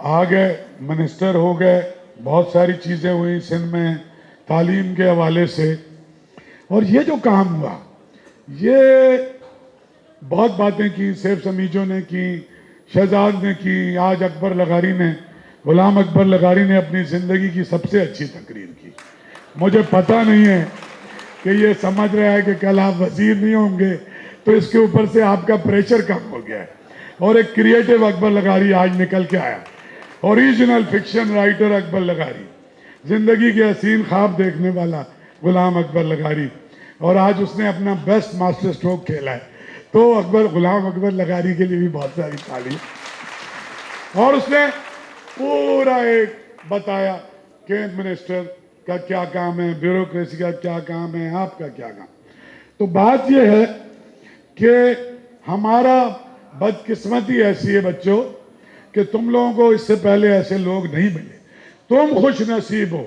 آ گئے، منسٹر ہو گئے، بہت ساری چیزیں ہوئی سندھ میں تعلیم کے حوالے سے. اور یہ جو کام ہوا، یہ بہت باتیں کی، سیف سمیجو نے کی، شہزاد نے کی، آج اکبر لغاری نے، غلام اکبر لغاری نے اپنی زندگی کی سب سے اچھی تقریر کی. مجھے پتہ نہیں ہے کہ یہ سمجھ رہا ہے کہ کل آپ وزیر نہیں ہوں گے تو اس کے اوپر سے آپ کا پریشر کم ہو گیا ہے. اور ایک کریٹو اکبر لغاری آج نکل کے آیا، اوریجنل فکشن رائٹر اکبر لغاری، زندگی کے حسین خواب دیکھنے والا غلام اکبر لغاری. اور آج اس نے اپنا بیسٹ ماسٹر اسٹروک کھیلا ہے. تو غلام اکبر لغاری کے لیے بھی بہت ساری تعریف. اور اس نے پورا ایک بتایا کہ منسٹر کا کیا کام ہے، بیوروکریسی کا کیا کام ہے، آپ کا کیا کام. تو بات یہ ہے کہ ہمارا بدقسمتی ایسی ہے بچوں کہ تم لوگوں کو اس سے پہلے ایسے لوگ نہیں ملے. تم خوش نصیب ہو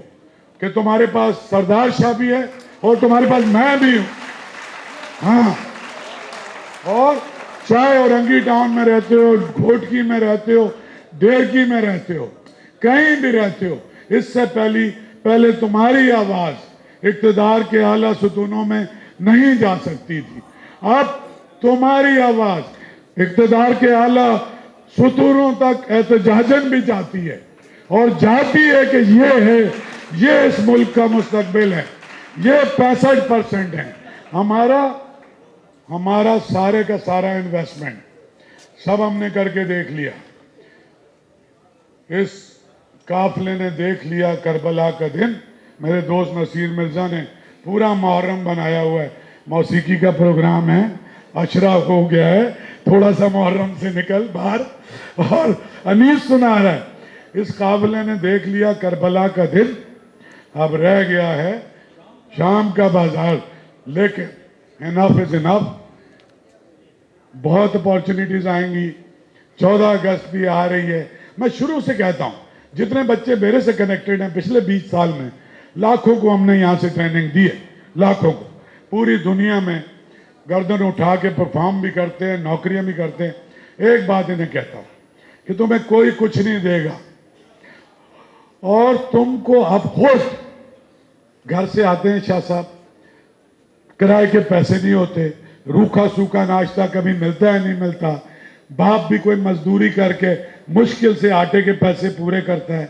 کہ تمہارے پاس سردار شاہ بھی ہے اور تمہارے پاس میں بھی ہوں. ہاں، اور چاہے اورنگی ٹاؤن میں رہتے ہو، گھوٹکی میں رہتے ہو، ڈیرکی میں رہتے ہو، کہیں بھی رہتے ہو، اس سے پہلے تمہاری آواز اقتدار کے اعلیٰ ستونوں میں نہیں جا سکتی تھی. اب تمہاری آواز اقتدار کے اعلیٰ ستونوں تک احتجاجاً بھی جاتی ہے، اور جاتی ہے کہ یہ اس ملک کا مستقبل ہے، یہ 65% ہے. ہمارا سارے کا سارا انویسٹمنٹ سب ہم نے کر کے دیکھ لیا. اس قافلے نے دیکھ لیا کربلا کا دن. میرے دوست نصیر مرزا نے پورا محرم بنایا ہوا ہے، موسیقی کا پروگرام ہے، اشرا ہو گیا ہے، تھوڑا سا محرم سے نکل باہر. اور انیس سنا رہا ہے، اس قافلے نے دیکھ لیا کربلا کا دن، اب رہ گیا ہے شام کا بازار. لیکن انف از انف. بہت اپارچونیٹیز آئیں گی. 14 اگست بھی آ رہی ہے. میں شروع سے کہتا ہوں، جتنے بچے میرے سے کنیکٹڈ ہیں پچھلے 20 سال میں، لاکھوں کو ہم نے یہاں سے ٹریننگ دی ہے، لاکھوں کو، پوری دنیا میں گردن اٹھا کے پرفارم بھی کرتے ہیں، نوکریاں بھی کرتے ہیں. ایک بات انہیں کہتا ہوں کہ تمہیں کوئی کچھ نہیں دے گا، اور تم کو اب خود گھر سے آتے ہیں شاہ صاحب، کرائے کے پیسے نہیں ہوتے، روکھا سوکھا ناشتہ کبھی ملتا ہے نہیں ملتا، باپ بھی کوئی مزدوری کر کے مشکل سے آٹے کے پیسے پورے کرتا ہے.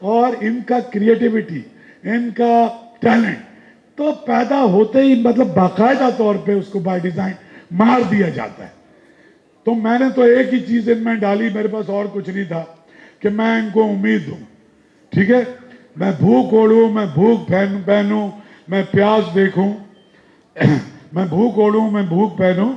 اور ان کا کریٹیوٹی، ان کا ٹیلنٹ تو پیدا ہوتے ہی مطلب باقاعدہ طور پہ اس کو بائی ڈیزائن مار دیا جاتا ہے. تو میں نے تو ایک ہی چیز ان میں ڈالی، میرے پاس اور کچھ نہیں تھا، کہ میں ان کو امید دوں. ٹھیک ہے، میں بھوک اوڑوں، میں بھوک پہنوں، میں پیاس دیکھوں، میں بھوک اوڑوں، میں بھوک پہنوں،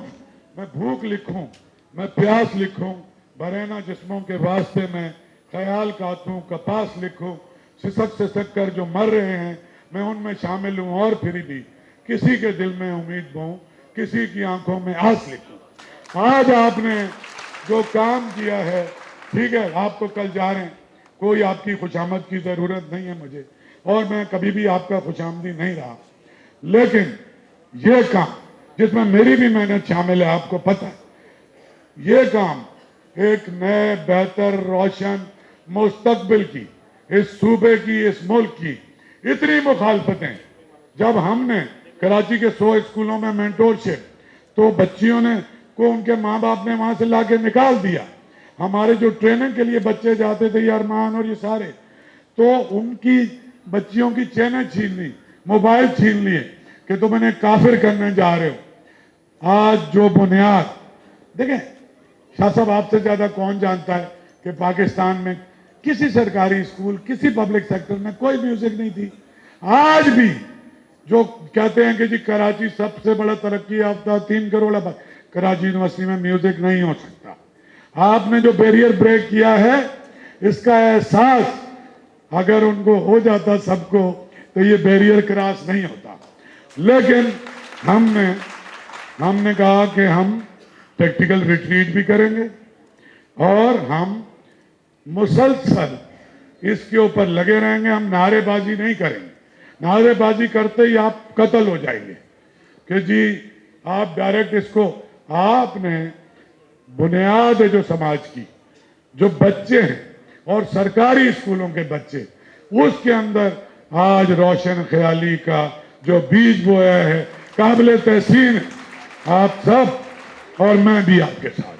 میں بھوک لکھوں، میں پیاس لکھوں، برینا جسموں کے واسطے میں خیال کاتوں، کپاس لکھوں، سسک کر جو مر رہے ہیں میں ان میں شامل ہوں، اور پھر بھی کسی کے دل میں امید بوں، کسی کی آنکھوں میں آس لکھوں. آج آپ نے جو کام کیا ہے، ٹھیک ہے، آپ تو کل جا رہے ہیں، کوئی آپ کی خوشامد کی ضرورت نہیں ہے مجھے، اور میں کبھی بھی آپ کا خوشامدی نہیں رہا. لیکن یہ کام جس میں میری بھی محنت شامل ہے، آپ کو پتہ ہے، یہ کام ایک نئے بہتر روشن مستقبل کی، اس صوبے کی، اس ملک کی اتنی مخالفتیں. جب ہم نے کراچی کے 100 اسکولوں میں مینٹورشپ، تو بچیوں نے کو ان کے ماں باپ نے وہاں سے لا کے نکال دیا. ہمارے جو ٹریننگ کے لیے بچے جاتے تھے، یہ ارمان اور یہ سارے، تو ان کی بچیوں کی چینیں چھین لی، موبائل چھین لیے کہ تم انہیں کافر کرنے جا رہے ہو. آج جو بنیاد دیکھیں، شاہ صاحب آپ سے زیادہ کون جانتا ہے کہ پاکستان میں کسی سرکاری اسکول، کسی پبلک سیکٹر میں کوئی میوزک نہیں تھی. آج بھی جو کہتے ہیں کہ جی کراچی سب سے بڑا ترقی یافتہ 3 کروڑ آباد، کراچی یونیورسٹی میں میوزک نہیں ہو سکتا. آپ نے جو بیریئر بریک کیا ہے، اس کا احساس اگر ان کو ہو جاتا سب کو، تو یہ بیریئر کراس نہیں ہوتا. لیکن ہم نے کہا کہ ہم پریکٹیکل ریٹریٹ بھی کریں گے، اور ہم مسلسل اس کے اوپر لگے رہیں گے. ہم نعرے بازی نہیں کریں گے. نعرے بازی کرتے ہی آپ قتل ہو جائیں گے کہ جی آپ ڈائریکٹ اس کو، آپ نے بنیاد ہے جو سماج کی، جو بچے ہیں اور سرکاری اسکولوں کے بچے، اس کے اندر آج روشن خیالی کا جو بیج بویا ہے قابل تحسین ہے. آپ سب اور میں بھی آپ کے ساتھ،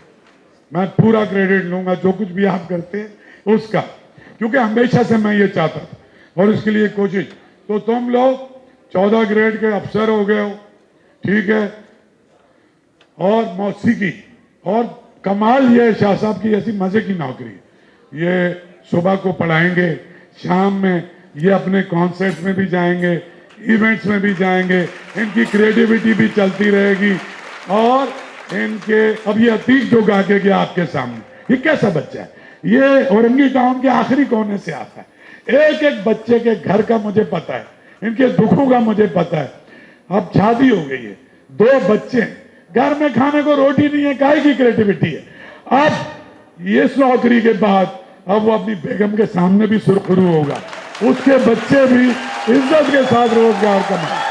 میں پورا کریڈٹ لوں گا جو کچھ بھی آپ کرتے ہیں اس کا، کیونکہ ہمیشہ سے میں یہ چاہتا تھا اور اس کے لیے کوشش. تو تم لوگ 14 گریڈ کے افسر ہو گئے ہو، ٹھیک ہے، اور موسیقی، اور کمال یہ ہے شاہ صاحب کی ایسی مزے کی نوکری، یہ صبح کو پڑھائیں گے، شام میں یہ اپنے کانسرٹ میں بھی جائیں گے، ایونٹس میں بھی جائیں گے، ان کی کریٹیوٹی بھی چلتی رہے گی. اور ان کے اب یہ عتیق جو گا کے گیا آپ کے سامنے، یہ کیسا بچہ ہے؟ یہ اورنگی ٹاؤن کے آخری کونے سے آتا ہے. ایک ایک بچے کے گھر کا مجھے پتا ہے، ان کے دکھوں کا مجھے پتا ہے. اب شادی ہو گئی ہے، 2 بچے ہیں، گھر میں کھانے کو روٹی نہیں ہے، کائے کی کریٹیوٹی ہے. اب اس نوکری کے بعد اب وہ اپنی بیگم کے سامنے بھی سرخرو ہوگا، اس کے بچے بھی عزت کے ساتھ روزگار کمائیں.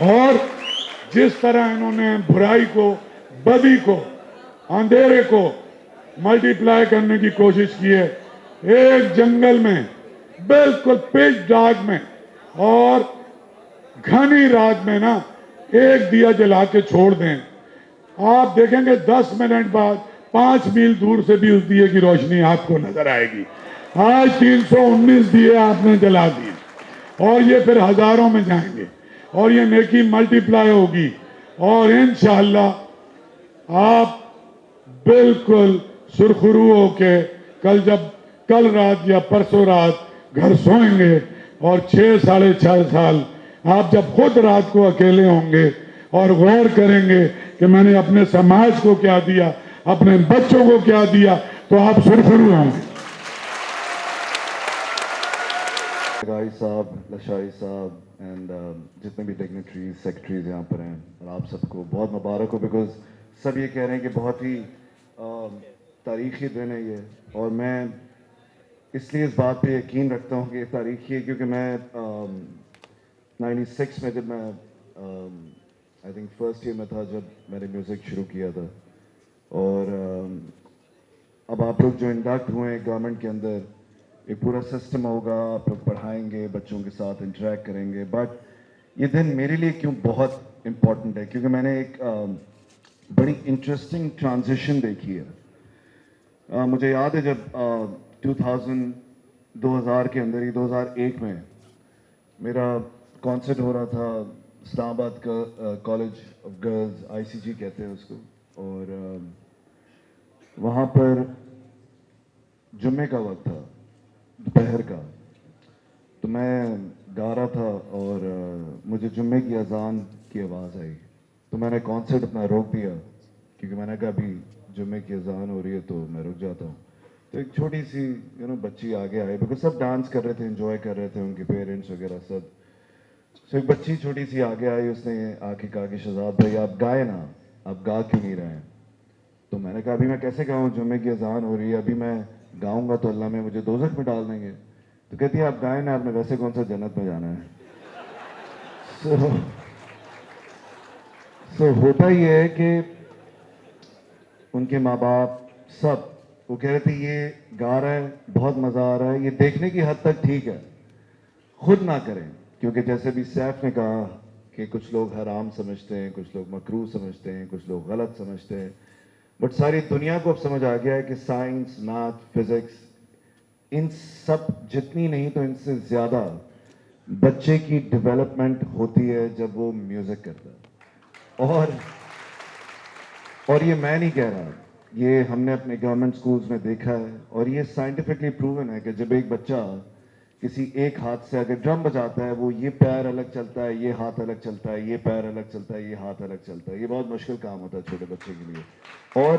اور جس طرح انہوں نے برائی کو، بدی کو، اندھیرے کو ملٹی پلائی کرنے کی کوشش کی ہے، ایک جنگل میں بالکل پچ ڈارک میں اور گھنی رات میں نا ایک دیا جلا کے چھوڑ دیں، آپ دیکھیں گے 10 منٹ بعد 5 میل دور سے بھی اس دیے کی روشنی آپ کو نظر آئے گی. آج 319 دیے آپ نے جلا دیے اور یہ پھر ہزاروں میں جائیں گے اور یہ نیکی ملٹی پلائی ہوگی. اور انشاءاللہ آپ بالکل سرخرو ہو کے کل رات یا پرسوں رات گھر سوئیں گے اور 6-6.5 سال آپ جب خود رات کو اکیلے ہوں گے اور غور کریں گے کہ میں نے اپنے سماج کو کیا دیا، اپنے بچوں کو کیا دیا، تو آپ سرخرو ہوں گے. گائی صاحب، لشائی صاحب اینڈ جتنے بھی ڈگنیٹریز سیکرٹریز یہاں پر ہیں، اور آپ سب کو بہت مبارک ہو، بیکاز سب یہ کہہ رہے ہیں کہ بہت ہی تاریخی دن ہے یہ. اور میں اس لیے اس بات پہ یقین رکھتا ہوں کہ یہ تاریخی ہے کیونکہ میں 96 میں جب میں آئی تھنک فرسٹ ایئر میں تھا جب میں نے میوزک شروع کیا تھا. اور اب آپ لوگ جو انڈکٹ ہوئے ہیں گورنمنٹ کے اندر، ایک پورا سسٹم ہوگا، آپ لوگ پڑھائیں گے، بچوں کے ساتھ انٹریکٹ کریں گے. بٹ یہ دن میرے لیے کیوں بہت امپورٹنٹ ہے، کیونکہ میں نے ایک بڑی انٹرسٹنگ ٹرانزیشن دیکھی ہے. مجھے یاد ہے جب 2000 کے اندر ہی 2001 میں میرا کانسرٹ ہو رہا تھا اسلام آباد کا کالج آف گرلز، ICG کہتے ہیں اس کو. اور وہاں پر جمعے کا وقت تھا، دوپہر کا. تو میں گا رہا تھا اور مجھے جمعے کی اذان کی آواز آئی، تو میں نے کانسرٹ اپنا روک دیا کیونکہ میں نے کہا ابھی جمعے کی اذان ہو رہی ہے تو میں رک جاتا ہوں. تو ایک چھوٹی سی بچی آگے آئی، بیکاز سب ڈانس کر رہے تھے، انجوائے کر رہے تھے، ان کے پیرنٹس وغیرہ سب. تو ایک بچی چھوٹی سی آگے آئی، اس نے آ کے کہا کہ شہزاد بھائی آپ گائے نا، آپ گا کیوں نہیں رہے ہیں؟ تو میں نے کہا ابھی میں کیسے گاؤں، جمعے کی اذان ہو رہی ہے، ابھی میں گاؤں گا تو اللہ میں مجھے دوزخ میں ڈال دیں گے. تو کہتی ہے آپ گائیں نا، آپ نے ویسے کون سا جنت میں جانا ہے. سو ہوتا یہ ہے کہ ان کے ماں باپ سب وہ کہہ رہے تھے یہ گا رہا ہے، بہت مزہ آ رہا ہے، یہ دیکھنے کی حد تک ٹھیک ہے، خود نہ کریں. کیونکہ جیسے بھی سیف نے کہا کہ کچھ لوگ حرام سمجھتے ہیں، کچھ لوگ مکروہ سمجھتے ہیں، کچھ لوگ غلط سمجھتے ہیں. بٹ ساری دنیا کو اب سمجھ آ گیا ہے کہ سائنس، میتھ، فزکس، ان سب جتنی نہیں تو ان سے زیادہ بچے کی ڈیولپمنٹ ہوتی ہے جب وہ میوزک کرتا ہے. اور یہ میں نہیں کہہ رہا، یہ ہم نے اپنے گورنمنٹ سکولز میں دیکھا ہے اور یہ سائنٹیفکلی پروون ہے کہ جب ایک بچہ کسی ایک ہاتھ سے اگر ڈرم بجاتا ہے، وہ یہ پیر الگ چلتا ہے، یہ ہاتھ الگ چلتا ہے، یہ پیر الگ چلتا ہے، یہ ہاتھ الگ چلتا ہے. یہ بہت مشکل کام ہوتا ہے چھوٹے بچے کے لیے، اور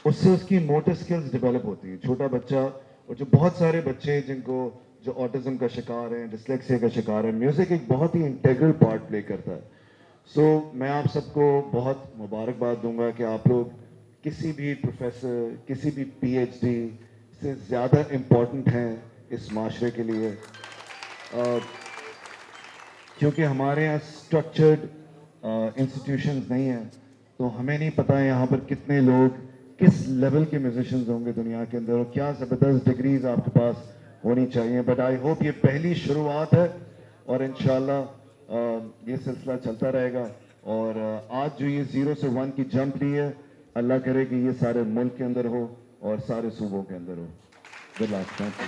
اس سے اس کی موٹر سکلز ڈیولپ ہوتی ہیں. چھوٹا بچہ، اور جو بہت سارے بچے جن کو جو آٹزم کا شکار ہیں، ڈسلیکسیا کا شکار ہے، میوزک ایک بہت ہی انٹیگرل پارٹ پلے کرتا ہے. سو میں آپ سب کو بہت مبارکباد دوں گا کہ آپ لوگ کسی بھی پروفیسر، کسی بھی PhD سے زیادہ امپورٹنٹ ہیں اس معاشرے کے لیے، کیونکہ ہمارے یہاں اسٹرکچرڈ انسٹیٹیوشنز نہیں ہیں. تو ہمیں نہیں پتا یہاں پر کتنے لوگ کس لیول کے میوزیشنز ہوں گے دنیا کے اندر اور کیا زبردست ڈگریز آپ کے پاس ہونی چاہیے. بٹ آئی ہوپ یہ پہلی شروعات ہے اور انشاءاللہ یہ سلسلہ چلتا رہے گا. اور آج جو یہ 0 سے 1 کی جمپ لی ہے, اللہ کرے کہ یہ سارے ملک کے اندر ہو اور سارے صوبوں کے اندر ہو. Good luck. Thank you.